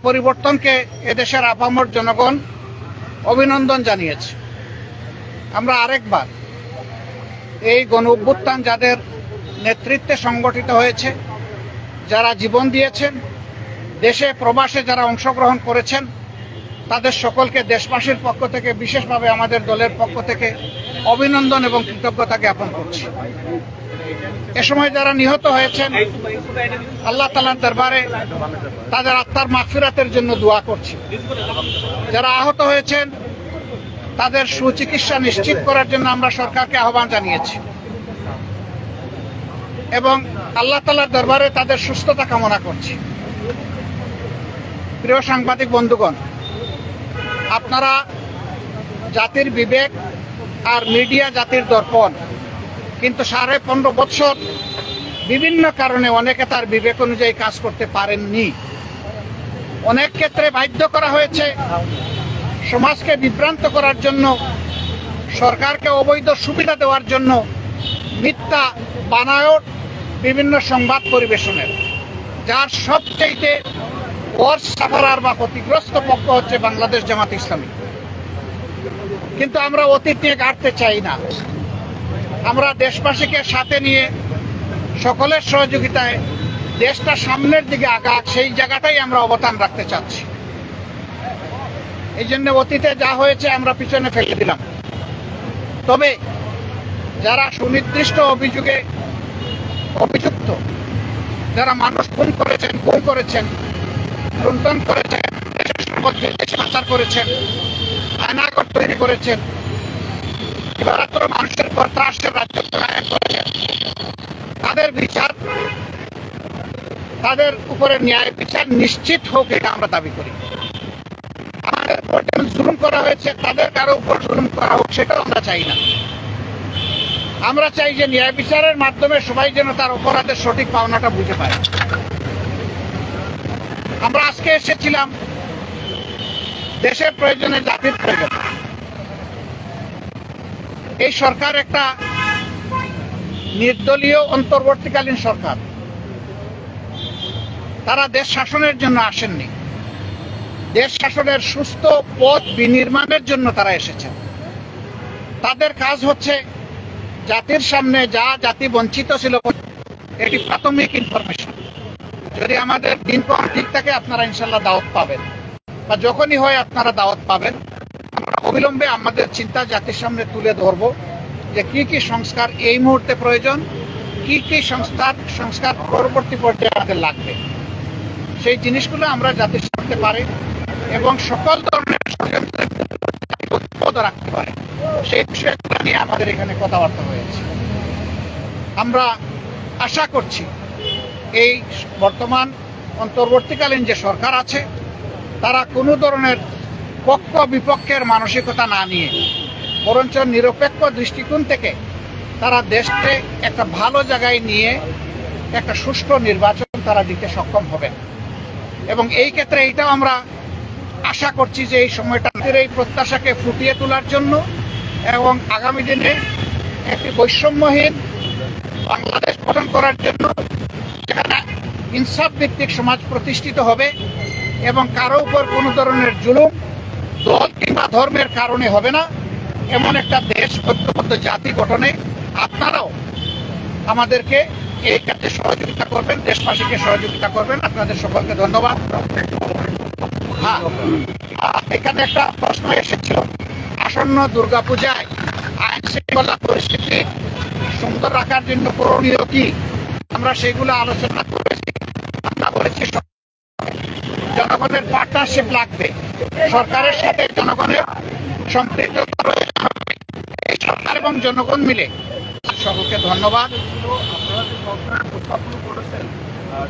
পরিবর্তনকে এদেশের আপামর জনগণ অভিনন্দন জানিয়েছে। আমরা আরেকবার এই গণ অভ্যুত্থান যাদের নেতৃত্বে সংগঠিত হয়েছে, যারা জীবন দিয়েছেন, দেশে প্রবাসে যারা অংশগ্রহণ করেছেন, তাদের সকলকে দেশবাসীর পক্ষ থেকে, বিশেষভাবে আমাদের দলের পক্ষ থেকে অভিনন্দন এবং কৃতজ্ঞতা জ্ঞাপন করছি। এ সময় যারা নিহত হয়েছেন, আল্লাহ তাআলার দরবারে তাদের আত্মার মাগফিরাতের জন্য দোয়া করছি। যারা আহত হয়েছেন তাদের সুচিকিৎসা নিশ্চিত করার জন্য আমরা সরকারকে আহ্বান জানিয়েছি এবং আল্লাহ তাআলার দরবারে তাদের সুস্থতা কামনা করছি। প্রিয় সাংবাদিক বন্ধুগণ, আপনারা জাতির বিবেক আর মিডিয়া জাতির দর্পণ, কিন্তু 15.5 বছর বিভিন্ন কারণে অনেকে তার বিবেক অনুযায়ী কাজ করতে পারেননি। অনেক ক্ষেত্রে বাধ্য করা হয়েছে সমাজকে বিভ্রান্ত করার জন্য, সরকারকে অবৈধ সুবিধা দেওয়ার জন্য মিথ্যা বানায়ট বিভিন্ন সংবাদ পরিবেশনের, যার সবচেয়ে ওয়ার্স্ট সাফারার বা ক্ষতিগ্রস্ত পক্ষ হচ্ছে বাংলাদেশ জামাত ইসলামী। কিন্তু আমরা অতীত নিয়ে গাড়তে চাই না। আমরা দেশবাসীকে সাথে নিয়ে সকলের সহযোগিতায় দেশটা সামনের দিকে আগাক, সেই জায়গাটাই আমরা অবদান রাখতে চাচ্ছি। এই জন্য অতীতে যা হয়েছে আমরা পিছনে ফেলে দিলাম। তবে যারা সুনির্দিষ্ট অভিযোগে অভিযুক্ত, যারা মানুষ খুন করেছেন, গুম করেছেন, লুণ্ঠন করেছেন, দেশের সম্পদকে দেশে পাচার করেছেন, আয়নাঘর তৈরি করেছেন, এবার মানুষের পর ত্রাসের রাজত্ব কায়েম করেছেন, তাদের বিচার, তাদের উপরে ন্যায় বিচার নিশ্চিত হোক, এটা আমরা দাবি করি। আমাদের উপর যেমন জুলুম করা হয়েছে, তাদের কারো উপর জুলুম করা হোক, সেটাও আমরা চাই না। আমরা চাই যে ন্যায় বিচারের মাধ্যমে সবাই যেন তার অপরাধের সঠিক পাওনাটা বুঝে পায়। আমরা আজকে এসেছিলাম দেশের প্রয়োজনে, জাতির প্রয়োজন। এই সরকার একটা নির্দলীয় অন্তর্বর্তীকালীন সরকার। তারা দেশ শাসনের জন্য আসেননি, দেশ শাসনের সুস্থ পথ বিনির্মাণের জন্য তারা এসেছেন। তাদের কাজ হচ্ছে জাতির সামনে যা জাতি বঞ্চিত ছিল, এটি প্রাথমিক ইনফরমেশন। যদি আমাদের দিনক্ষণ ঠিক থাকে, আপনারা ইনশাল্লাহ দাওয়াত পাবেন, বা যখনই হয় আপনারা দাওয়াত পাবেন। আমরা অবিলম্বে আমাদের চিন্তা জাতির সামনে তুলে ধরব যে কি কি সংস্কার এই মুহূর্তে প্রয়োজন, কি কি সংস্কার পরবর্তী পর্যায়ে আমাদের লাগবে। সেই জিনিসগুলো আমরা জাতির সামনে পারে এবং সকল ধরনের ষড়যন্ত্র রাখতে পারে, সেই বিষয়গুলো নিয়ে আমাদের এখানে কথাবার্তা হয়েছে। আমরা আশা করছি এই বর্তমান অন্তর্বর্তীকালীন যে সরকার আছে, তারা কোনো ধরনের পক্ষ বিপক্ষের মানসিকতা না নিয়ে, বরঞ্চ নিরপেক্ষ দৃষ্টিকোণ থেকে তারা দেশকে একটা ভালো জায়গায় নিয়ে একটা সুষ্ঠু নির্বাচন তারা দিতে সক্ষম হবেন। এবং এই ক্ষেত্রে এইটাও আমরা আশা করছি যে এই সময়টা এই প্রত্যাশাকে ফুটিয়ে তোলার জন্য এবং আগামী দিনে একটি বৈষম্যহীন বাংলাদেশ গঠন করার জন্য, যেখানে ইনসাফ ভিত্তিক সমাজ প্রতিষ্ঠিত হবে এবং কারো উপর কোনো ধরনের জুলুম দল কিংবা ধর্মের কারণে হবে না, এমন একটা দেশ, ঐক্যবদ্ধ জাতি গঠনে আপনারাও আমাদেরকে এই কাজে সহযোগিতা করবেন, দেশবাসীকে সহযোগিতা করবেন। আপনাদের সকলকে ধন্যবাদ। হ্যাঁ, এখানে একটা প্রশ্ন এসেছিল, আসন্ন দুর্গাপূজায় আইন শৃঙ্খলা পরিস্থিতি সুন্দর রাখার জন্য করণীয় কি? আমরা সেগুলো আলোচনা করেছি। আমরা বলেছি জনগণের পার্টনারশিপ লাগবে, সরকারের সাথে জনগণের সম্পৃক্ততা রয়েছে। এই সরকার এবং জনগণ মিলে সকলকে ধন্যবাদ। আপনারা যে সরকার উপস্থাপন করেছেন